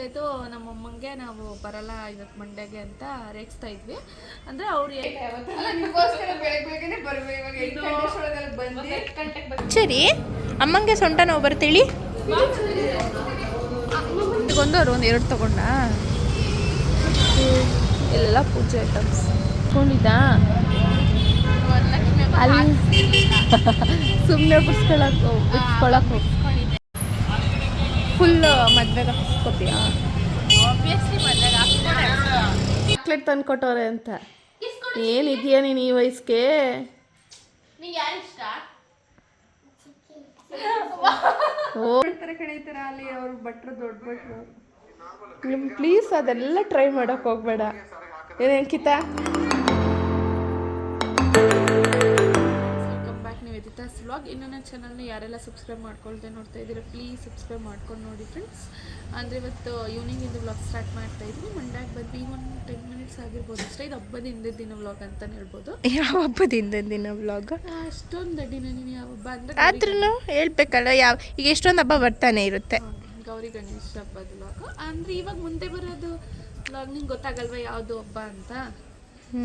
ಆಯಿತು ನಮ್ಮಮ್ಮಂಗೆ ನಾವು ಬರಲ್ಲ ಇವತ್ತು ಮಂಡ್ಯಗೆ ಅಂತ ರೇಗಿಸ್ತಾ ಇದ್ವಿ. ಅಂದರೆ ಅವ್ರು ಸರಿ ಅಮ್ಮಂಗೆ ಸೊಂಟ ನೋವು ಬರ್ತೇಳಿ ಒಂದು ಅವ್ರು ಒಂದು 2 ತಗೊಂಡ ಇಲ್ಲೆಲ್ಲ ಪೂಜೆ ಐಟಮ್ಸ್ ತಗೊಂಡಿದ್ದ ಅಲ್ಲಿ ಸುಮ್ಮನೆ ಬಿಡ್ಸ್ಕೊಳಕ್ಕೆ ಫುಲ್ ಮದ್ವೆಗೆ ಹಾಕ್ಸ್ಕೊತೀಯಾ? ಆಬ್ವಿಯಸ್ಲಿ ಮದ್ವೆಗೆ ಚಾಕ್ಲೇಟ್ ತಂದು ಕೊಟ್ಟವ್ರೆ ಅಂತ. ಏನಿದೆಯಾ ನೀನು ಈ ವಯಸ್ಸಿಗೆ? ನಿಂಗೆ ಯಾರು ಇಷ್ಟ? ಕಣೀತಾರ ಅಲ್ಲಿ ಅವ್ರು ಭಟ್ರು, ದೊಡ್ಡ ಭಟ್ರು. ಪ್ಲೀಸ್ ಅದೆಲ್ಲ ಟ್ರೈ ಮಾಡೋಕೆ ಹೋಗ್ಬೇಡ. ಏನೇ Ankita? Welcome back Nivedita's vlog. ಇನ್ನೂ ನನ್ನ ಚಾನಲ್ನ ಯಾರೆಲ್ಲ ಸಬ್ಸ್ಕ್ರೈಬ್ ಮಾಡ್ಕೊಳ್ದೆ ನೋಡ್ತಾ ಇದ್ದೀರಾ ಪ್ಲೀಸ್ ಸಬ್ಸ್ಕ್ರೈಬ್ ಮಾಡ್ಕೊಂಡು ನೋಡಿ ಫ್ರೆಂಡ್ಸ್. ಅಂದರೆ ಇವತ್ತು ಈವ್ನಿಂಗಿಂದ ವ್ಲಾಗ್ ಸ್ಟಾರ್ಟ್ ಮಾಡ್ತಾ ಇದ್ದೀನಿ. ಮಂಡ್ಯಕ್ಕೆ ಬಂದು ಒಂದು 10 ಮಿನಿಟ್ಸ್ ಆಗಿರ್ಬೋದು ಅಷ್ಟೇ. ಇದು ಹಬ್ಬದ ಹಿಂದಿನ ದಿನ ವ್ಲಾಗ್ ಅಂತಲೇ ಹೇಳ್ಬೋದು. ಯಾವ ಹಬ್ಬದ ಹಿಂದಿನ ದಿನ ವ್ಲಾಗ್? ಅಷ್ಟೊಂದು ದಿನ ನೀನು ಯಾವ ಹಬ್ಬ ಅಂದರೆ ಆದ್ರೂ ಹೇಳ್ಬೇಕಲ್ಲ. ಈಗ ಎಷ್ಟೊಂದು ಹಬ್ಬ ಬರ್ತಾನೆ ಇರುತ್ತೆ. ಗೌರಿ ಗಣೇಶ ಹಬ್ಬದ ವ್ಲಾಗ್ ಅಂದರೆ ಇವಾಗ ಮುಂದೆ ಬರೋದು ವ್ಲಾಗ್ ನಿಂಗೆ ಗೊತ್ತಾಗಲ್ವಾ ಯಾವುದು ಹಬ್ಬ ಅಂತ.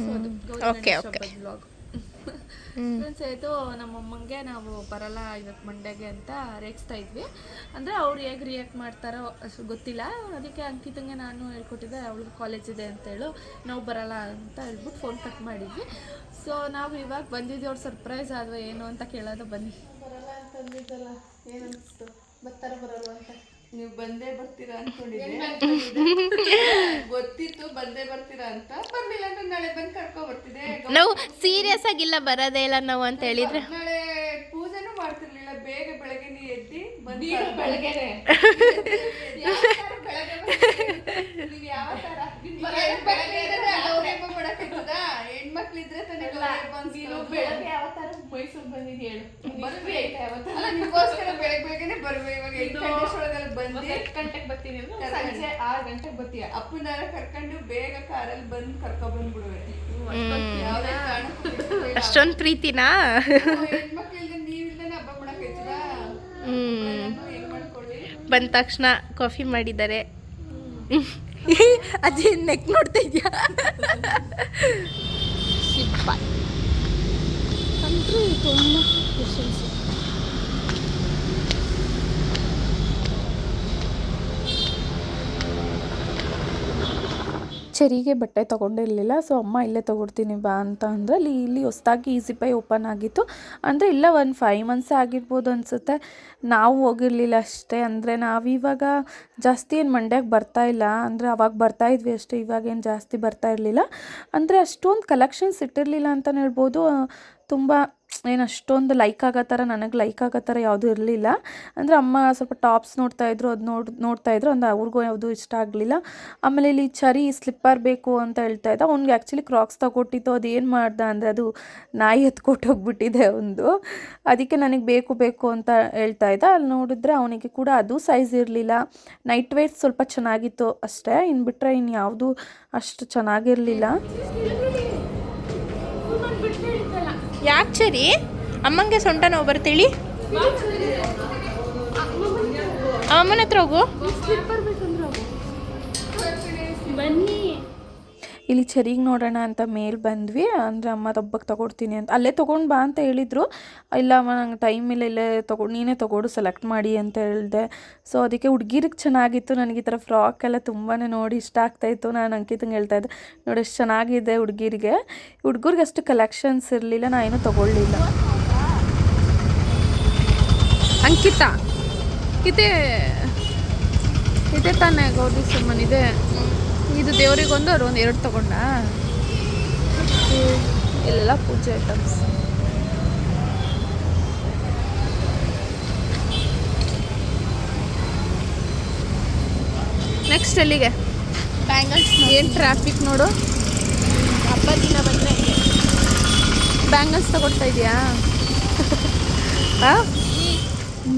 ಸೊ ಅದು ಗೌರಿ ಗಣೇಶ ಹಬ್ಬದ ವ್ಲಾಗ್. ಫ್ರೆಂಡ್ಸ್ ಆಯಿತು ನಮ್ಮಮ್ಮಂಗೆ ನಾವು ಬರಲ್ಲ ಇವತ್ತು ಮಂಡ್ಯಗೆ ಅಂತ ರೇಗಿಸ್ತಾ ಇದ್ವಿ. ಅಂದರೆ ಅವ್ರು ಹೇಗೆ ರಿಯಾಕ್ಟ್ ಮಾಡ್ತಾರೋ ಅಷ್ಟು ಗೊತ್ತಿಲ್ಲ. ಅದಕ್ಕೆ ಅಂಕಿತಂಗೆ ನಾನು ಹೇಳ್ಕೊಟ್ಟಿದ್ದೆ ಅವಳಿಗೆ ಕಾಲೇಜ್ ಇದೆ ಅಂತೇಳು, ನಾವು ಬರಲ್ಲ ಅಂತ ಹೇಳ್ಬಿಟ್ಟು ಫೋನ್ ಕಟ್ ಮಾಡಿದ್ವಿ. ಸೊ ನಾವು ಇವಾಗ ಬಂದಿದ್ವಿ. ಅವ್ರು ಸರ್ಪ್ರೈಸ್ ಆದ್ವಾ ಏನು ಅಂತ ಕೇಳೋದು ಬನ್ನಿ. ಬರಲ್ಲ ಅಂತಂದಿದ್ದಲ್ಲ, ಏನು ಅನಿಸ್ತು? ಬರ್ತಾರ ಬರಲ್ಲ ಅಂತ? ನೀವು ಬಂದೇ ಬರ್ತೀರಾ ಅನ್ಕೊಂಡಿದ್ದೆ, ಗೊತ್ತಿತ್ತು ಬಂದೇ ಬರ್ತೀರಾ ಅಂತ. ಬರ್ಲಿಲ್ಲ ಅಂದ್ರೆ ನಾಳೆ ಬಂದು ಕರ್ಕೊ ಬರ್ತಿದ್ದೆ. ನಾವು ಸೀರಿಯಸ್ ಆಗಿಲ್ಲ ಬರೋದೇ ಇಲ್ಲ ನಾವು ಅಂತ ಹೇಳಿದ್ರೆ ನಾಳೆ ಪೂಜೆನೂ ಮಾಡ್ತಿರ್ಲಿಲ್ಲ. ಬೇಗ ಬೆಳಗ್ಗೆ ನೀ ಎದ್ದಿ ಬಂದಿ ಬೆಳಗ್ಗೆನೆ ನೀವು ಯಾವ ತರ ಹೆಣ್ಮಕ್ಳಿದ್ರೆ ಬೆಳಗ್ಗೆ ಯಾವ ತರ ಮೈಸೂರು ಬಂದಿದ್ದು ಹೇಳು. ನಿಮ್ಗೋಸ್ಕರ ಬೆಳಗ್ಗೆನೆ ಬರ್ಬೇಕು. ಇವಾಗ 8 ಗಂಟೆ ಬಂದು 8 ಗಂಟೆಗೆ ಬರ್ತೀನಿ ಅಂದ್ರೆ ಸಂಜೆ 6 ಗಂಟೆಗೆ ಬರ್ತೀಯ. ಅಪ್ಪನಾರ ಕರ್ಕೊಂಡು ಬೇಗ ಕಾರಲ್ಲಿ ಬಂದು ಕರ್ಕೊ ಬಂದ್ಬಿಡುವೆ. ಅಷ್ಟೊಂದು ಪ್ರೀತಿನಾ? ಹೆಣ್ಮಕ್ಳಿಲ್ಲ ನೀವಿಲ್ದೇನೆ ಹಬ್ಬ ಮಾಡಕ್ ಆಯ್ತದ? ಹೆಂಗ್ ಮಾಡ್ಕೊಳ್ಳಿ? ಬಂದ ತಕ್ಷಣ ಕಾಫಿ ಮಾಡಿದ್ದಾರೆ. ಅದೇ ನೆಕ್ ನೋಡ್ತಾ ಇದೆಯಾ? ಅಂದ್ರೆ ತುಂಬ ಕ್ವಶನ್ಸ್. ಚರಿಗೆ ಬಟ್ಟೆ ತೊಗೊಂಡಿರಲಿಲ್ಲ. ಸೊ ಅಮ್ಮ ಇಲ್ಲೇ ತೊಗೊಡ್ತೀನಿ ಬಾ ಅಂತ ಅಂದರೆ ಇಲ್ಲಿ ಹೊಸ್ದಾಗಿ ಈಸಿ ಪೈ ಓಪನ್ ಆಗಿತ್ತು. ಅಂದರೆ ಇಲ್ಲ ಒಂದು 5 ಮಂತ್ಸ್ ಆಗಿರ್ಬೋದು ಅನಿಸುತ್ತೆ. ನಾವು ಹೋಗಿರಲಿಲ್ಲ ಅಷ್ಟೇ. ಅಂದರೆ ನಾವಿವಾಗ ಜಾಸ್ತಿ ಏನು ಮಂಡ್ಯಕ್ಕೆ ಬರ್ತಾಯಿಲ್ಲ. ಅಂದರೆ ಅವಾಗ ಬರ್ತಾಯಿದ್ವಿ ಅಷ್ಟೇ, ಇವಾಗೇನು ಜಾಸ್ತಿ ಬರ್ತಾ ಇರಲಿಲ್ಲ. ಅಂದರೆ ಅಷ್ಟೊಂದು ಕಲೆಕ್ಷನ್ಸ್ ಇಟ್ಟಿರಲಿಲ್ಲ ಅಂತಲೇ ಹೇಳ್ಬೋದು. ತುಂಬ ಏನು ಅಷ್ಟೊಂದು ಲೈಕ್ ಆಗೋ ಥರ, ನನಗೆ ಲೈಕ್ ಆಗೋ ಥರ ಯಾವುದೂ ಇರಲಿಲ್ಲ. ಅಂದರೆ ಅಮ್ಮ ಸ್ವಲ್ಪ ಟಾಪ್ಸ್ ನೋಡ್ತಾಯಿದ್ರು, ಅದು ನೋಡ್ತಾಯಿದ್ರು. ಅಂದರೆ ಅವ್ರಿಗೂ ಯಾವುದೂ ಇಷ್ಟ ಆಗಲಿಲ್ಲ. ಆಮೇಲೆ ಇಲ್ಲಿ ಚರಿ ಸ್ಲಿಪ್ಪರ್ ಬೇಕು ಅಂತ ಹೇಳ್ತಾ ಇದ್ದ. ಅವ್ನಿಗೆ ಆ್ಯಕ್ಚುಲಿ ಕ್ರಾಕ್ಸ್ ತಗೊಟ್ಟಿತ್ತು. ಅದು ಏನು ಮಾಡ್ದೆ ಅಂದರೆ ಅದು ನಾಯಿ ಎತ್ಕೊಟ್ಟೋಗ್ಬಿಟ್ಟಿದೆ ಒಂದು. ಅದಕ್ಕೆ ನನಗೆ ಬೇಕು ಅಂತ ಹೇಳ್ತಾ ಇದ್ದ. ಅಲ್ಲಿ ನೋಡಿದ್ರೆ ಅವನಿಗೆ ಕೂಡ ಅದು ಸೈಜ್ ಇರಲಿಲ್ಲ. ನೈಟ್ ವೇರ್ ಸ್ವಲ್ಪ ಚೆನ್ನಾಗಿತ್ತು ಅಷ್ಟೇ, ಇನ್ನು ಬಿಟ್ಟರೆ ಇನ್ನು ಯಾವುದೂ ಅಷ್ಟು ಚೆನ್ನಾಗಿರಲಿಲ್ಲ. ಯಾಕೆ ಸರಿ ಅಮ್ಮಂಗೆ ಸೊಂಟ ನೋವು ಬರ್ತೇಳಿ ಅಮ್ಮನ ಹತ್ರ ಹೋಗು. ಬನ್ನಿ ಇಲ್ಲಿ ಚರಿಗೆ ನೋಡೋಣ ಅಂತ ಮೇಲೆ ಬಂದ್ವಿ. ಅಂದರೆ ಅಮ್ಮ ಹಬ್ಬಕ್ಕೆ ತೊಗೊಡ್ತೀನಿ ಅಂತ ಅಲ್ಲೇ ತೊಗೊಂಡು ಬಾ ಅಂತ ಹೇಳಿದರು. ಇಲ್ಲ ಅಮ್ಮ ನಂಗೆ ಟೈಮ್ ಇಲ್ಲ, ಇಲ್ಲೇ ನೀನೇ ತೊಗೊಡು ಸೆಲೆಕ್ಟ್ ಮಾಡಿ ಅಂತ ಹೇಳಿದೆ. ಸೊ ಅದಕ್ಕೆ ಹುಡುಗಿರಿಗೆ ಚೆನ್ನಾಗಿತ್ತು. ನನಗೆ ಈ ಥರ ಫ್ರಾಕ್ ಎಲ್ಲ ತುಂಬಾ ನೋಡಿ ಇಷ್ಟ ಆಗ್ತಾಯಿತ್ತು. ನಾನು ಅಂಕಿತಂಗೆ ಹೇಳ್ತಾಯಿದ್ದೆ, ನೋಡಿ ಎಷ್ಟು ಚೆನ್ನಾಗಿದೆ ಹುಡುಗಿರಿಗೆ. ಹುಡುಗರಿಗೆ ಅಷ್ಟು ಕಲೆಕ್ಷನ್ಸ್ ಇರಲಿಲ್ಲ, ನಾನು ಏನೂ ತೊಗೊಳ್ಳಿಲ್ಲ. ಅಂಕಿತಾ ಇದೆ ತಾನೇ ಗೌರಿ ಸುಮ್ಮನ್ ಇದೆ. ಇದು ದೇವರಿಗೊಂದು ಅವ್ರು ಒಂದು 2 ತಗೊಂಡ. ಇಲ್ಲೆಲ್ಲ ಪೂಜೆ ಐಟಮ್ಸ್. ನೆಕ್ಸ್ಟ್ ಎಲ್ಲಿಗೆ? ಬ್ಯಾಂಗಲ್ಸ್. ಏನು ಟ್ರಾಫಿಕ್ ನೋಡು. ಹಬ್ಬ ದಿನ ಬಂದರೆ ಬ್ಯಾಂಗಲ್ಸ್ ತಗೊಳ್ತಾ ಇದೆಯಾ?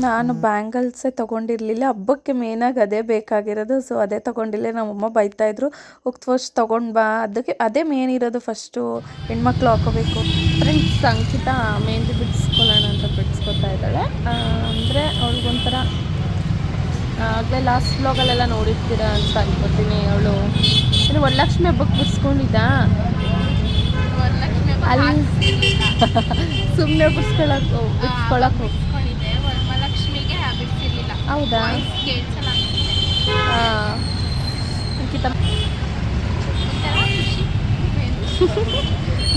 ನಾನು ಬ್ಯಾಂಗಲ್ಸೇ ತೊಗೊಂಡಿರಲಿಲ್ಲ. ಹಬ್ಬಕ್ಕೆ ಮೇನಾಗಿ ಅದೇ ಬೇಕಾಗಿರೋದು. ಸೊ ಅದೇ ತೊಗೊಂಡಿಲ್ಲ. ನಮ್ಮಮ್ಮ ಬೈತಾಯಿದ್ರು, ಹೋಗಿ ಫಸ್ಟ್ ತೊಗೊಂಡು ಬಾ, ಅದೇ ಮೇನ್ ಇರೋದು. ಫಸ್ಟು ಹೆಣ್ಮಕ್ಳು ಹಾಕೋಬೇಕು. ಫ್ರೆಂಡ್ಸ್ ಅಂಕಿತ ಮೆಹಂದಿ ಬಿಡಿಸ್ಕೊಳ್ಳೋಣ ಅಂತ ಬಿಡಿಸ್ಕೊತಾ ಇದ್ದಾಳೆ. ಅಂದರೆ ಅವ್ಳಿಗೊಂಥರ ಆಗಲೇ ಲಾಸ್ಟ್ ವ್ಲಾಗಲ್ಲೆಲ್ಲ ನೋಡಿರ್ತೀರ ಅಂತ ಅನ್ಕೋತೀನಿ. ಅವಳು ಏನು ವರಲಕ್ಷ್ಮಿ ಹಬ್ಬಕ್ಕೆ ಬಿಡಿಸ್ಕೊಂಡಿದ್ದ ವರಲಕ್ಷ್ಮಿ ಅಲ್ಲಿ ಸುಮ್ಮನೆ ಬಿಡಿಸ್ಕೊಳಕ್ಕೆ ಬಿಡಿಸ್ಕೊಂಡಿದ್ದೆ. ವರಲಕ್ಷ್ಮಿಗೆ ಬಿಡಿಸಿರ್ಲಿಲ್ಲ. ಹೌದಾ? ಕೇಳಿಸಲ್ಲ ಹಾಂ ಅಂಕಿತ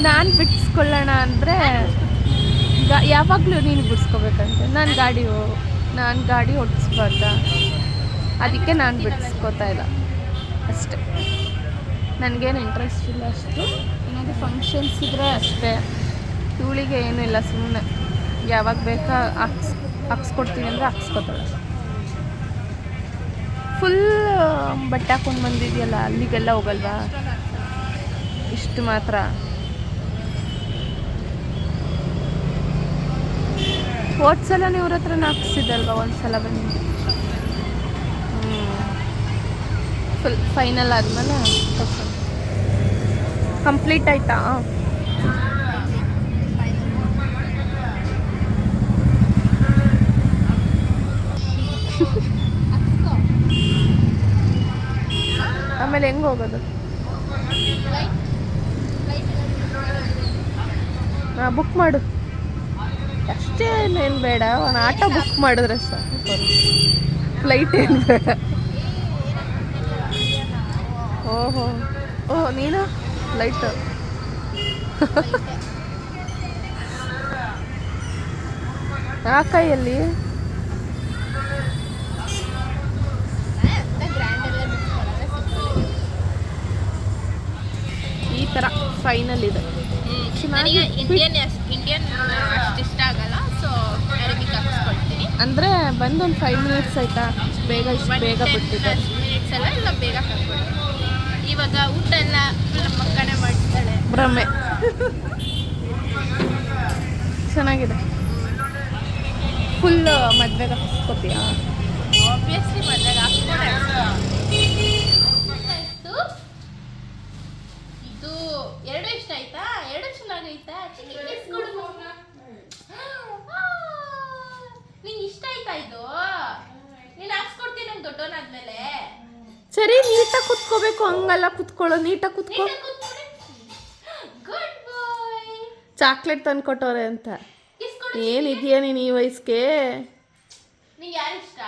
ನಾನು ಬಿಡಿಸ್ಕೊಳ್ಳೋಣ ಅಂದರೆ ಯಾವಾಗಲೂ ನೀನು ಬಿಡಿಸ್ಕೋಬೇಕಂತೆ. ನಾನು ಗಾಡಿ ಓಡಿಸ್ಬಾರ್ದ, ಅದಕ್ಕೆ ನಾನು ಬಿಡಿಸ್ಕೋತಾ ಇಲ್ಲ ಅಷ್ಟೆ. ನನಗೇನು ಇಂಟ್ರೆಸ್ಟ್ ಇಲ್ಲ ಅಷ್ಟು. ಏನಾದರೂ ಫಂಕ್ಷನ್ಸ್ ಇದ್ದರೆ ಅಷ್ಟೇ. ಇವಳಿಗೆ ಏನೂ ಇಲ್ಲ, ಸುಮ್ಮನೆ ಯಾವಾಗ ಬೇಕಾ ಹಾಕ್ಸ್ಕೊಡ್ತೀನಿ ಅಂದರೆ ಹಾಕ್ಸ್ಕೊತಾಳೆ. ಫುಲ್ ಬಟ್ಟೆ ಹಾಕೊಂಡು ಬಂದಿದೆಯಲ್ಲ, ಅಲ್ಲಿಗೆಲ್ಲ ಹೋಗಲ್ವಾ? ಇಷ್ಟು ಮಾತ್ರ. ಹೋದ್ಸಲ ಇವ್ರ ಹತ್ರ ಹಾಕ್ಸಿದ್ದಲ್ವ ಒಂದ್ಸಲ ಬಂದು. ಫುಲ್ ಫೈನಲ್ ಆದಮೇಲೆ ಕಂಪ್ಲೀಟ್ ಆಯಿತಾ? ಆಮೇಲೆ ಹೆಂಗೆ ಹೋಗೋದು? ಹಾಂ, ಬುಕ್ ಮಾಡು ಅಷ್ಟೇ. ಏನು ಬೇಡ, ಒಂದು ಆಟೋ ಬುಕ್ ಮಾಡಿದ್ರೆ ಸಾಕು, ಫ್ಲೈಟ್ ಏನು ಬೇಡ. ಓಹೋ ನೀನು ಫ್ಲೈಟು. ಆ ಕೈಯಲ್ಲಿ ಈ ಥರ ಫೈನಲ್ ಇದೆ. ನನಗೆ ಇಂಡಿಯನ್ ಅಷ್ಟು ಇಷ್ಟ ಆಗಲ್ಲ, ಸೊ ಅರೇಬಿಕ್ ಹಾಕ್ಸ್ಕೊಳ್ತೀನಿ. ಅಂದರೆ ಬಂದೊಂದು 5 ಮಿನಿಟ್ಸ್ ಆಯಿತಾ? ಬೇಗ ಬಿಟ್ಟಿದ್ದೆ. ಮಿನಿಟ್ಸ್ ಎಲ್ಲ ಇಲ್ಲ, ಬೇಗ ಹಾಕ್ಕೊಳ್ತೀನಿ. ಇವಾಗ ಊಟ ಎಲ್ಲ ನಮ್ಮ ಮಕ್ಕನೇ ಮಾಡ್ತಾಳೆ. ಭ್ರಮೆ. ಚೆನ್ನಾಗಿದೆ. ಫುಲ್ ಮದುವೆಗೆ ಹಾಕ್ಸ್ಕೊತೀಯಾ? ಆಬ್ವಿಯಸ್ಲಿ ಮದುವೆಗೆ ಹಾಕ್ಸ್ಕೊಂಡೆ. ಇದು 2 ಇಷ್ಟ ಆಯ್ತಾ? 2 ಚೆನ್ನಾಗೈತಾ? ನಿಂಗೆ ಇಷ್ಟ ಆಯ್ತಾ ಇದು? ನೀನು ಹಾಕ್ಸ್ಕೊಡ್ತೀನಿ ನಂಗೆ ದೊಡ್ಡವನಾದ್ಮೇಲೆ. ಸರಿ, ನೀಟಾಗಿ ಕುತ್ಕೋಬೇಕು, ಹಂಗಲ್ಲ ಕುತ್ಕೊಳ್ಳೋ, ನೀಟಾಗಿ ಕುತ್ಕೋ. ಗುಡ್ ಬಾಯ್. ಚಾಕ್ಲೇಟ್ ತಂದ್ಕೊಟ್ಟವ್ರೆ ಅಂತ. ಏನಿದೆಯಾ ನೀನು ಈ ವಯಸ್ಸಿಗೆ? ನಿಂಗೆ ಯಾರು ಇಷ್ಟ?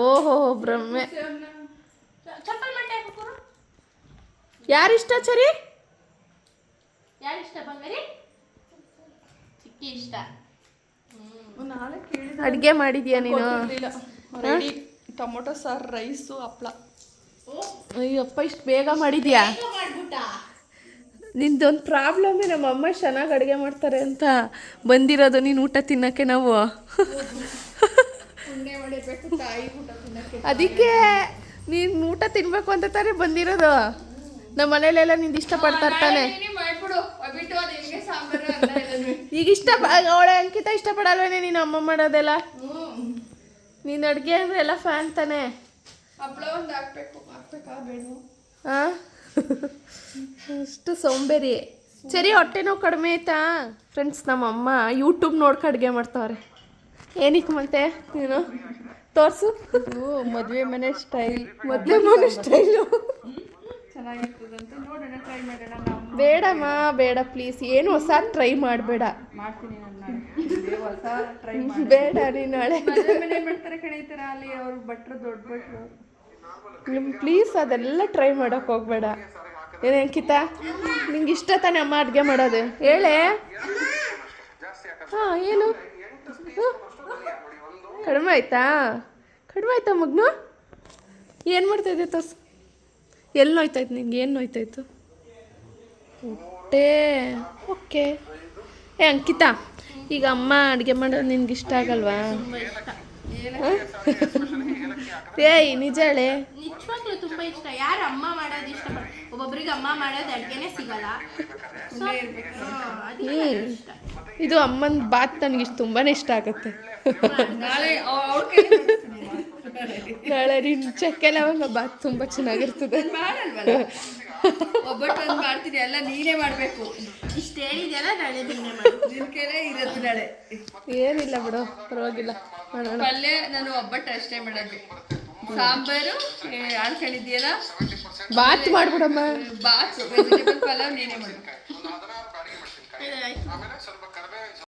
ಓಹೋ ಭ್ರಮೆ. ಚಪ್ಪಲ್ ಮಂಟೆ ಹಾಕೋರು. ಯಾರಿಷ್ಟ ಸರಿ? ಯಾರಿಷ್ಟ ಬಂಗಾರಿ? ಚಿಕ್ಕಿ ಇಷ್ಟ. ಅಡುಗೆ ಮಾಡಿದ್ಯಾ ನೀನು? ಟೊಮೊಟೊ ಸಾರು, ರೈಸು, ಹಪ್ಪಳ. ಅಯ್ಯಪ್ಪ, ಇಷ್ಟು ಬೇಗ ಮಾಡಿದ್ಯಾ? ನಿಂದೊಂದು ಪ್ರಾಬ್ಲಮ್ಮೇ, ನಮ್ಮ ಅಮ್ಮ ಚೆನ್ನಾಗಿ ಅಡುಗೆ ಮಾಡ್ತಾರೆ ಅಂತ ಬಂದಿರೋದು ನೀನು ಊಟ ತಿನ್ನೋಕ್ಕೆ. ನಾವು ಅದಕ್ಕೆ ನೀನು ಊಟ ತಿನ್ಬೇಕು ಅಂತ ತಾನೇ ಬಂದಿರೋದು. ನಮ್ಮ ಮನೇಲೆಲ್ಲ ನಿಂದು ಇಷ್ಟಪಡ್ತಾ ಇರ್ತಾನೆ. ಈಗ ಅವಳೆ ಅಂಕಿತ ಇಷ್ಟಪಡಲ್ವೇನೆ ನೀನು ಅಮ್ಮ ಮಾಡೋದೆಲ್ಲ? ನೀನು ಅಡುಗೆ ಅಂದರೆ ಎಲ್ಲ ಫ್ಯಾನ್ ತಾನೆ. ಹಾಂ, ಅಷ್ಟು ಸೋಂಬೇರಿ. ಸರಿ, ಹೊಟ್ಟೆ ನೋವು ಕಡಿಮೆ ಆಯ್ತಾ? ಫ್ರೆಂಡ್ಸ್, ನಮ್ಮಮ್ಮ ಯೂಟ್ಯೂಬ್ ನೋಡ್ಕೊ ಅಡುಗೆ ಮಾಡ್ತಾವ್ರೆ. ಏನಕ್ಕೆ ಮತ್ತೆ ನೀನು ತೋರಿಸು. ಮದುವೆ ಮನೆ ಸ್ಟೈಲ್ ಚೆನ್ನಾಗಿರ್ತದಂತ ನೋಡೋಣ, ಟ್ರೈ ಮಾಡೋಣ. ಬೇಡಮ್ಮ, ಬೇಡ ಪ್ಲೀಸ್, ಏನು ಹೊಸ ಟ್ರೈ ಮಾಡಬೇಡ. ಮಾಡ್ತೀನಿ ನಾನು ಹೊಸ ಟ್ರೈ ಬೇಡ, ನೀನು ನಾಳೆ ಮನೆ ಮಾಡ್ತಾರೆ ಕಣೆ ಈ ಥರ. ಅಲ್ಲಿ ಅವ್ರು ಭಟ್ರು, ದೊಡ್ಡ ಭಟ್ರು. ಪ್ಲೀಸ್ ಅದೆಲ್ಲ ಟ್ರೈ ಮಾಡೋಕೆ ಹೋಗ್ಬೇಡ. ಏನು ಅಂಕಿತ, ನಿಂಗೆ ಇಷ್ಟ ತಾನೇ ಅಮ್ಮ ಅಡುಗೆ ಮಾಡೋದು? ಹೇಳೆ. ಹಾಂ, ಏನು ಕಡಿಮೆ ಆಯ್ತಾ? ಮಗ್ನು ಏನು ಮಾಡ್ತಾಯಿದ್ದೆ ತೋರ್ಸು. ಎಲ್ಲಿ ನೋಯ್ತಾಯ್ತು ನಿಂಗೆ? ಏನು ನೋಯ್ತಾಯಿತ್ತು? ಹೊಟ್ಟೆ. ಓಕೆ. ಅಂಕಿತ, ಈಗ ಅಮ್ಮ ಅಡುಗೆ ಮಾಡೋದು ನಿನ್ಗೆ ಇಷ್ಟ ಆಗಲ್ವಾ? ಏಯ್, ನಿಜ ಹೇಳೆ. ನಿಜವಾಗ್ಲೂ ತುಂಬ ಇಷ್ಟ. ಯಾರು ಅಮ್ಮ ಮಾಡೋದು ಇಷ್ಟಪಡ? ಒಬ್ಬೊಬ್ರಿಗೆ ಅಮ್ಮ ಮಾಡೋದು ಅಡುಗೆನೇ ಸಿಗಲ್ಲ. ಇದು ಅಮ್ಮನ ಬಾತ್ ನನಗೆ ತುಂಬಾ ಇಷ್ಟ ಆಗುತ್ತೆ. ನಾಳೆ ನಿನ್ನ ಚಕ್ಕೆ ಲವಂಗ ಬಾತ್ ತುಂಬ ಚೆನ್ನಾಗಿರ್ತದೆ. ಒಬ್ಬಟ್ಟು ಒಂದು ಮಾಡ್ತೀನಿ, ಎಲ್ಲ ನೀನೇ ಮಾಡಬೇಕು. ಇಷ್ಟು ಹೇಳಿದೆಯಲ್ಲ ನಾಳೆ ನಿನ್ನೆ ಮಾಡು. ನಿನ್ ಕೈಲೇ ಇರೋದು ನಾಳೆ. ಏನಿಲ್ಲ ಬಿಡು, ಪರವಾಗಿಲ್ಲ ಮಾಡೋಣ. ಪಲ್ಯ ನಾನು ಒಬ್ಬಟ್ಟು ಅಷ್ಟೇ ಮಾಡೋದು. ಸಾಂಬಾರು ಆಡ್ಕೊಂಡಿದ್ಯಲ್ಲ, ಬಾತ್ ಮಾಡ್ಬಿಡಮ್ಮ. ಬಾತ್ ವೆಜಿಟೇಬಲ್ ಪಲಾವ್ ನೀನೇ ಮಾಡು. ಆಯ್ತು.